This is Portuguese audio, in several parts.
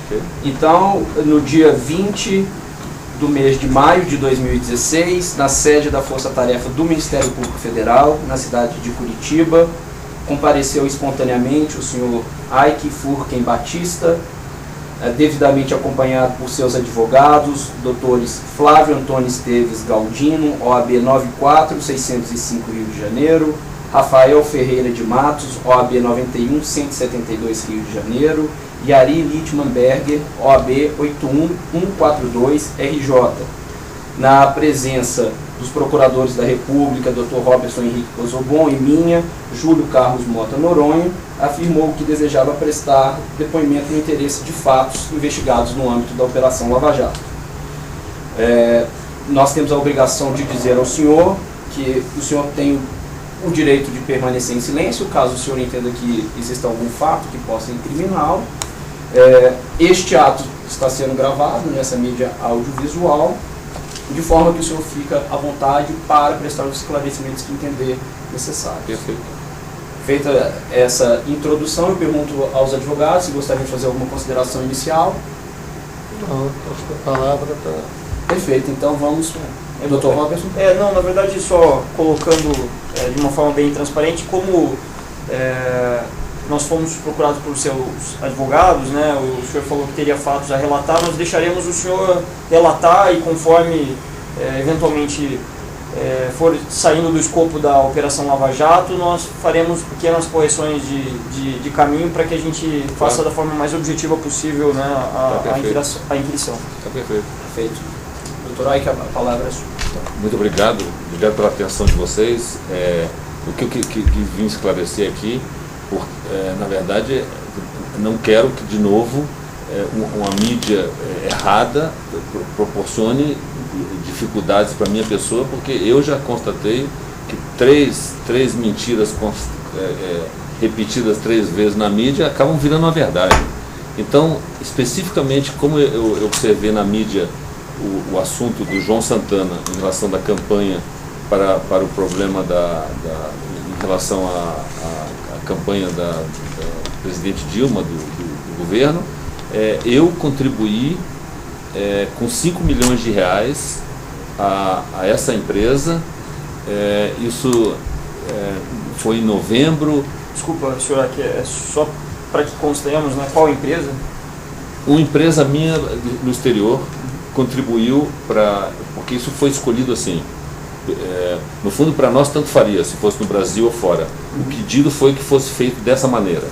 Okay. Então, no dia 20 do mês de maio de 2016, na sede da Força Tarefa do Ministério Público Federal, na cidade de Curitiba, compareceu espontaneamente o senhor Aike Furken Batista, devidamente acompanhado por seus advogados, doutores Flávio Antônio Esteves Galdino, OAB 94605 Rio de Janeiro, Rafael Ferreira de Matos, OAB 91172 Rio de Janeiro, e Ari Littmanberger, OAB 81142 RJ, na presença dos procuradores da República, Dr. Robertson Henrique Pozobon, e minha, Júlio Carlos Mota Noronha, afirmou que desejava prestar depoimento no interesse de fatos investigados no âmbito da Operação Lava Jato. Nós temos a obrigação de dizer ao senhor que o senhor tem o direito de permanecer em silêncio, caso o senhor entenda que exista algum fato que possa incriminá-lo. Este ato está sendo gravado nessa mídia audiovisual, de forma que o senhor fica à vontade para prestar os esclarecimentos que entender necessários. Perfeito. Feita essa introdução, eu pergunto aos advogados se gostariam de fazer alguma consideração inicial. Não, acho que a palavra está... Perfeito, então vamos... Dr. Robertson? Não, na verdade, só colocando de uma forma bem transparente, como nós fomos procurados por seus advogados, né, o senhor falou que teria fatos a relatar, nós deixaremos o senhor relatar e conforme eventualmente for saindo do escopo da Operação Lava Jato, nós faremos pequenas correções de caminho para que a gente faça da forma mais objetiva possível, né, a inquirição. Está perfeito. Perfeito. Doutor Aike, a palavra é sua. Muito obrigado pela atenção de vocês. O que eu vim esclarecer aqui, na verdade, não quero que de novo uma mídia errada proporcione dificuldades para a minha pessoa, porque eu já constatei que três mentiras repetidas 3 vezes na mídia acabam virando uma verdade. Então, especificamente, como eu observei na mídia o assunto do João Santana em relação da campanha para o problema em relação à campanha da presidente Dilma, do governo, eu contribuí com 5 milhões de reais a essa empresa. Isso foi em novembro. Desculpa, senhor, aqui é só para que constemos, né, qual empresa? Uma empresa minha no exterior contribuiu porque isso foi escolhido assim. No fundo, para nós tanto faria se fosse no Brasil ou fora. O pedido foi que fosse feito dessa maneira.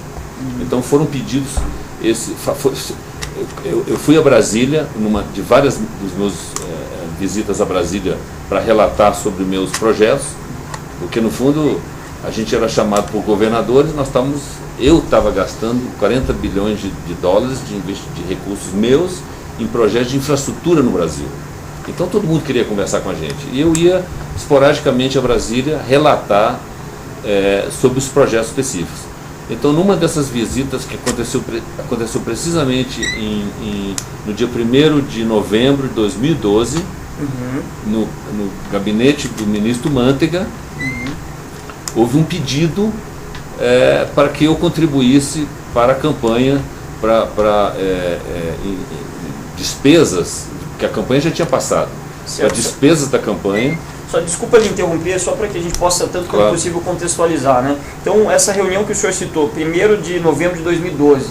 Então foram pedidos. Eu fui a Brasília, numa de várias dos meus visitas a Brasília, para relatar sobre meus projetos, porque no fundo a gente era chamado por governadores, eu estava gastando 40 bilhões de dólares de recursos meus em projetos de infraestrutura no Brasil. Então todo mundo queria conversar com a gente. E eu ia esporadicamente a Brasília relatar sobre os projetos específicos. Então, numa dessas visitas que aconteceu precisamente no dia 1º de novembro de 2012, no gabinete do ministro Mantega, houve um pedido para que eu contribuísse para a campanha, para despesas, que a campanha já tinha passado, para despesas da campanha. Só desculpa lhe interromper, só para que a gente possa, tanto quanto possível, contextualizar, né? Então, essa reunião que o senhor citou, 1º de novembro de 2012,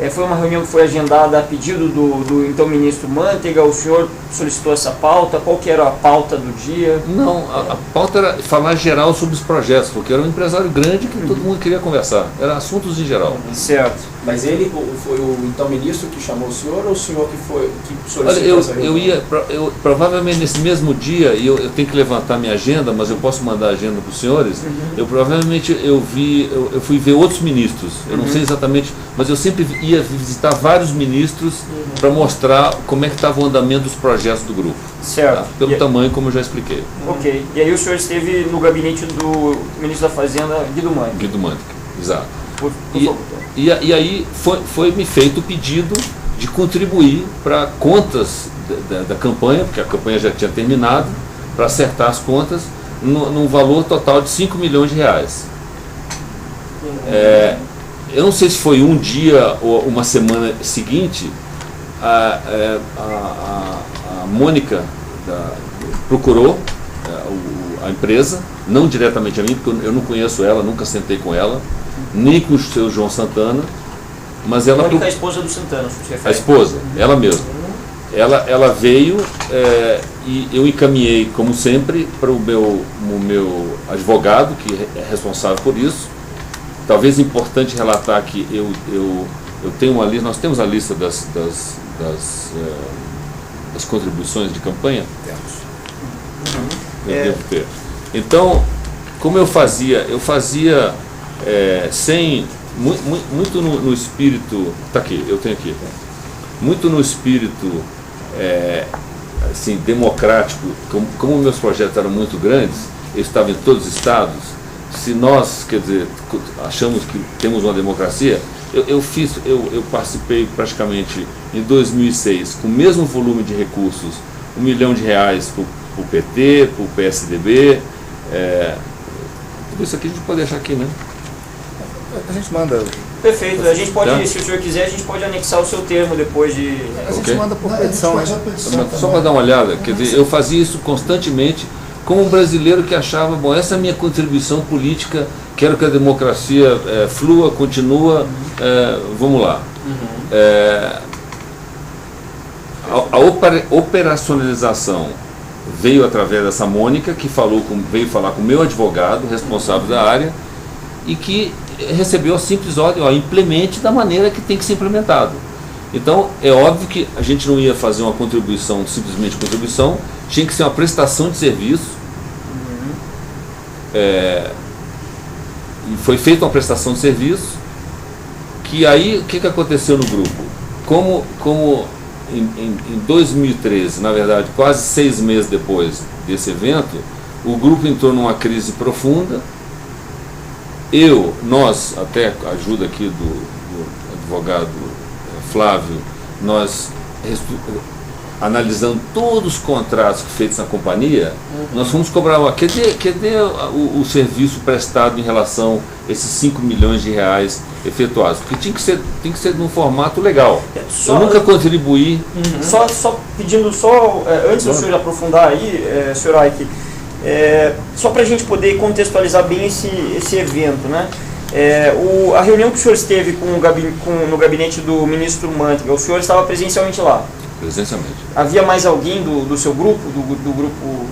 foi uma reunião que foi agendada a pedido do então ministro Mantega. O senhor solicitou essa pauta? Qual que era a pauta do dia? Não, a pauta era falar geral sobre os projetos, porque era um empresário grande que todo mundo queria conversar. Era assuntos em geral. Certo. Mas ele foi o então ministro que chamou o senhor, ou o senhor que solicitou essa reunião? Eu provavelmente nesse mesmo dia, e eu tenho que levantar minha agenda, mas eu posso mandar a agenda para os senhores, eu provavelmente eu fui ver outros ministros, eu não sei exatamente, mas eu sempre ia visitar vários ministros para mostrar como é que estava o andamento dos projetos do grupo. Certo. Tá? Pelo tamanho, como eu já expliquei. Ok. E aí o senhor esteve no gabinete do ministro da Fazenda, Guido Mantega. Guido Mantega, exato. Por favor. E aí foi me feito o pedido de contribuir para contas da campanha, porque a campanha já tinha terminado, para acertar as contas, num valor total de 5 milhões de reais. Eu não sei se foi um dia ou uma semana seguinte, a Mônica procurou a empresa, não diretamente a mim, porque eu não conheço ela, nunca sentei com ela, nem com o seu João Santana, mas ela... Mônica é a esposa do Santana, se você refere. A esposa, ela mesma. Ela veio e eu encaminhei, como sempre, para o meu advogado, que é responsável por isso. Talvez importante relatar que eu tenho uma lista, nós temos a lista das contribuições de campanha? Eu devo ter. Então, como eu fazia sem, muito no espírito, está aqui, eu tenho aqui, muito no espírito assim, democrático, como meus projetos eram muito grandes, eu estava em todos os estados, se nós, quer dizer, achamos que temos uma democracia, eu participei praticamente em 2006 com o mesmo volume de recursos, R$1 milhão para o PT, para o PSDB, tudo isso aqui a gente pode deixar aqui, né? A gente manda. Perfeito, a gente pode, Tá. se o senhor quiser, a gente pode anexar o seu termo depois de... A gente Ok. manda por petição, né? Só para dar uma olhada, quer dizer, eu fazia isso constantemente como um brasileiro que achava, bom, essa é a minha contribuição política, quero que a democracia flua, continua, vamos lá. A operacionalização veio através dessa Mônica, que veio falar com o meu advogado, responsável da área, e que recebeu a simples ordem, implemente da maneira que tem que ser implementado. Então, é óbvio que a gente não ia fazer uma contribuição, simplesmente contribuição, tinha que ser uma prestação de serviço. E foi feita uma prestação de serviço, que aí, o que aconteceu no grupo? Como em 2013, na verdade, quase 6 meses depois desse evento, o grupo entrou numa crise profunda. Nós, até a ajuda aqui do advogado Flávio, nós analisando todos os contratos feitos na companhia, nós fomos cobrar, cadê o serviço prestado em relação a esses 5 milhões de reais efetuados? Porque tem que ser num formato legal. Eu nunca contribuí. Só pedindo, antes do senhor aprofundar aí, senhor Aike, só para a gente poder contextualizar bem esse evento, né? A reunião que o senhor esteve no gabinete do ministro Mantega, o senhor estava presencialmente lá? Presencialmente. Havia mais alguém do seu grupo, do grupo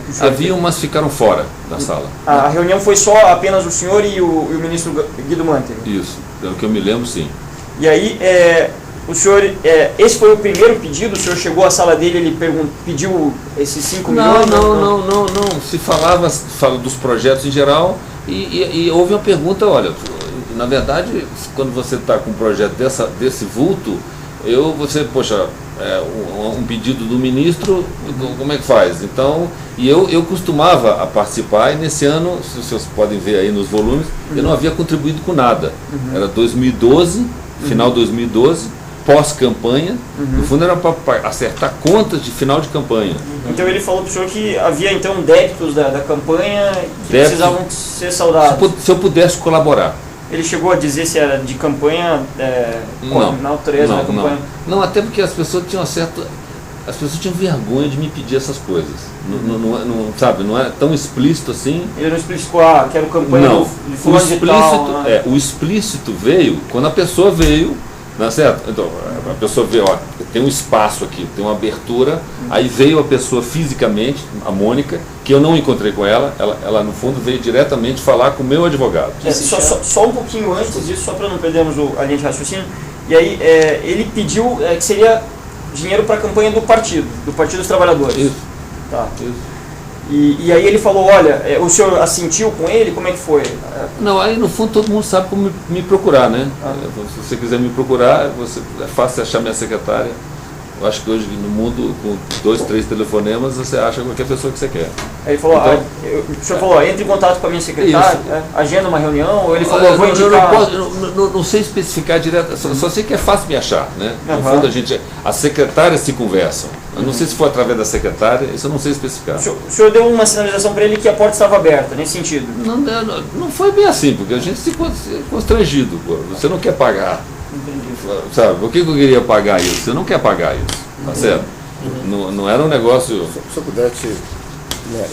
que o senhor... Havia, mas ficaram fora da sala. A reunião foi só apenas o senhor e o ministro Guido Mantega? Isso, pelo que eu me lembro, sim. E aí, o senhor, esse foi o primeiro pedido? O senhor chegou à sala dele, ele pediu esses 5 milhões? Não. Se fala dos projetos em geral e houve uma pergunta, olha, na verdade, quando você está com um projeto desse vulto, um pedido do ministro, como é que faz? Então, eu costumava participar, e nesse ano, se vocês podem ver aí nos volumes, eu não havia contribuído com nada. Era 2012, final de 2012, pós-campanha, no fundo era para acertar contas de final de campanha. Então ele falou para o senhor que havia então débitos da campanha que precisavam ser saldados. Se eu pudesse colaborar. Ele chegou a dizer se era de campanha, na natureza da campanha? Não, até porque as pessoas tinham vergonha de me pedir essas coisas. Sabe, não é tão explícito assim. Ele não explicou, quero campanha de fulano de tal. O explícito veio quando a pessoa veio, não é certo? Então, a pessoa veio, tem um espaço aqui, tem uma abertura, aí veio a pessoa fisicamente, a Mônica, que eu não encontrei com ela no fundo veio diretamente falar com o meu advogado. Só um pouquinho antes disso, só para não perdermos a linha de raciocínio, e aí ele pediu que seria dinheiro para a campanha do Partido dos Trabalhadores. Isso. Tá. Isso. E aí ele falou, olha, o senhor assentiu com ele? Como é que foi? Não, aí no fundo todo mundo sabe como me procurar, né? Se você quiser me procurar, é fácil achar minha secretária. Eu acho que hoje no mundo, com 2, 3 telefonemas, você acha qualquer pessoa que você quer. Aí ele falou, Então, o senhor falou, entre em contato com a minha secretária, agenda uma reunião, ou ele falou, vou indicar... não sei especificar direto, só sei que é fácil me achar, né? No fundo as secretárias se conversam. Eu não sei se foi através da secretária, isso eu não sei especificar. O senhor deu uma sinalização para ele que a porta estava aberta, nesse sentido? Não foi bem assim, porque a gente se constrangido, pô. Você não quer pagar. Entendi. sabe, por que eu queria pagar isso? Você não quer pagar isso, tá certo? Não era um negócio... Se eu puder te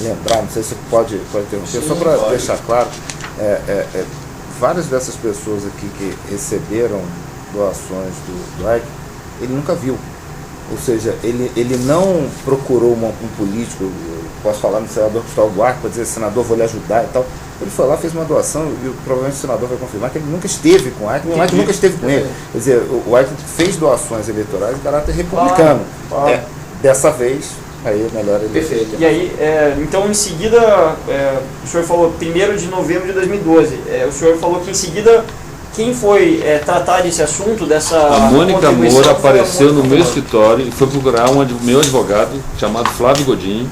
lembrar, não sei se você pode interromper, só para deixar claro, várias dessas pessoas aqui que receberam doações do Ike, ele nunca viu. Ou seja, ele não procurou um político, eu posso falar no senador Gustavo Buarque, para dizer, senador, vou lhe ajudar e tal. Ele foi lá, fez uma doação e provavelmente o senador vai confirmar que ele nunca esteve com o Ike, o Ike nunca esteve com ele. Quer dizer, o Ike fez doações eleitorais de caráter republicano. Claro. Dessa vez, aí é melhor ele... Perfeito. E aí, então em seguida, o senhor falou 1º de novembro de 2012, o senhor falou que em seguida, quem foi tratar desse assunto, dessa A Mônica contribuição, Moura foi a apareceu no Mônica meu Moura. escritório e foi procurar meu advogado, chamado Flávio Godinho,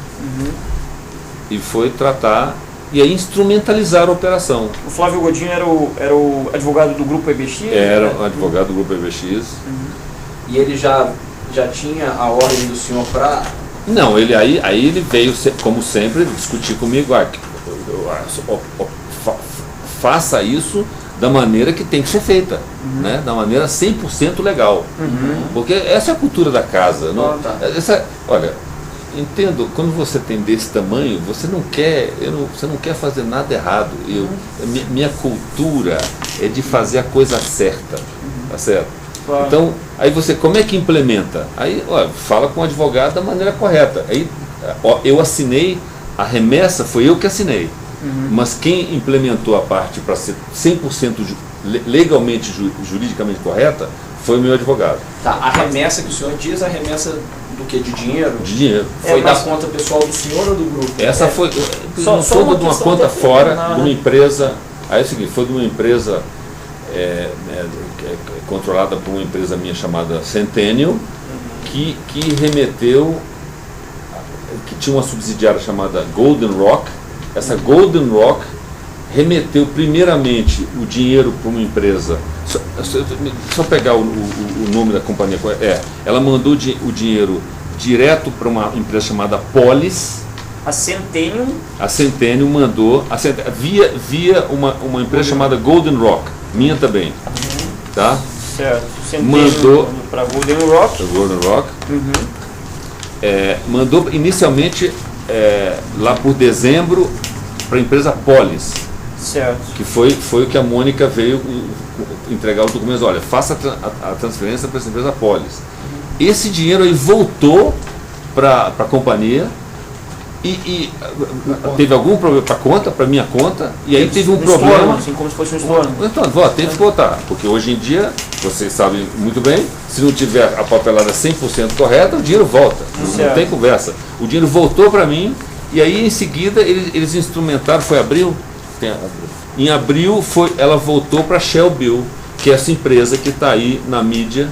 e foi tratar, e aí instrumentalizar a operação. O Flávio Godinho era o advogado do Grupo EBX? Era né? o advogado do Grupo EBX. E ele já tinha a ordem do senhor para... Não, aí ele veio, como sempre, discutir comigo, faça isso da maneira que tem que ser feita, né? Da maneira 100% legal. Porque essa é a cultura da casa. Não, olha, entendo, quando você tem desse tamanho, você não quer fazer nada errado. Minha cultura é de fazer a coisa certa, tá certo? Claro. Então, aí você, como é que implementa? Aí, fala com o advogado da maneira correta. Aí, eu assinei, a remessa foi eu que assinei. Mas quem implementou a parte para ser 100% legalmente, juridicamente correta, foi o meu advogado. Tá, a remessa que o senhor diz, a remessa do que? De dinheiro? De dinheiro. Foi da conta pessoal do senhor ou do grupo? Essa foi Só foi uma de uma questão conta de fora, determinar, de uma né? empresa. Aí é o seguinte, foi de uma empresa controlada por uma empresa minha chamada Centennial, que remeteu, que tinha uma subsidiária chamada Golden Rock. Essa Golden Rock remeteu primeiramente o dinheiro para uma empresa, só pegar o nome da companhia, ela mandou o dinheiro direto para uma empresa chamada Polis. A Centennium. A Centennial mandou, via uma empresa chamada Golden Rock, minha também, tá? Certo. Mandou para Golden Rock. a Golden Rock, mandou inicialmente lá por dezembro para a empresa Polis, Certo. que foi o que a Mônica veio entregar os documentos. Olha, faça a transferência para essa empresa Polis. Esse dinheiro aí voltou para a companhia e teve algum problema para minha conta, e aí teve um problema. Estorno, assim como se fosse um estorno. Então, teve que voltar, porque hoje em dia, vocês sabem muito bem, se não tiver a papelada 100% correta, o dinheiro volta, não tem conversa. O dinheiro voltou para mim, e aí em seguida eles instrumentaram, foi abril? Em abril ela voltou para a Shell Bill, que é essa empresa que está aí na mídia,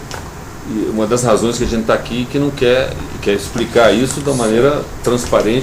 e uma das razões que a gente está aqui, que não quer explicar isso da maneira transparente,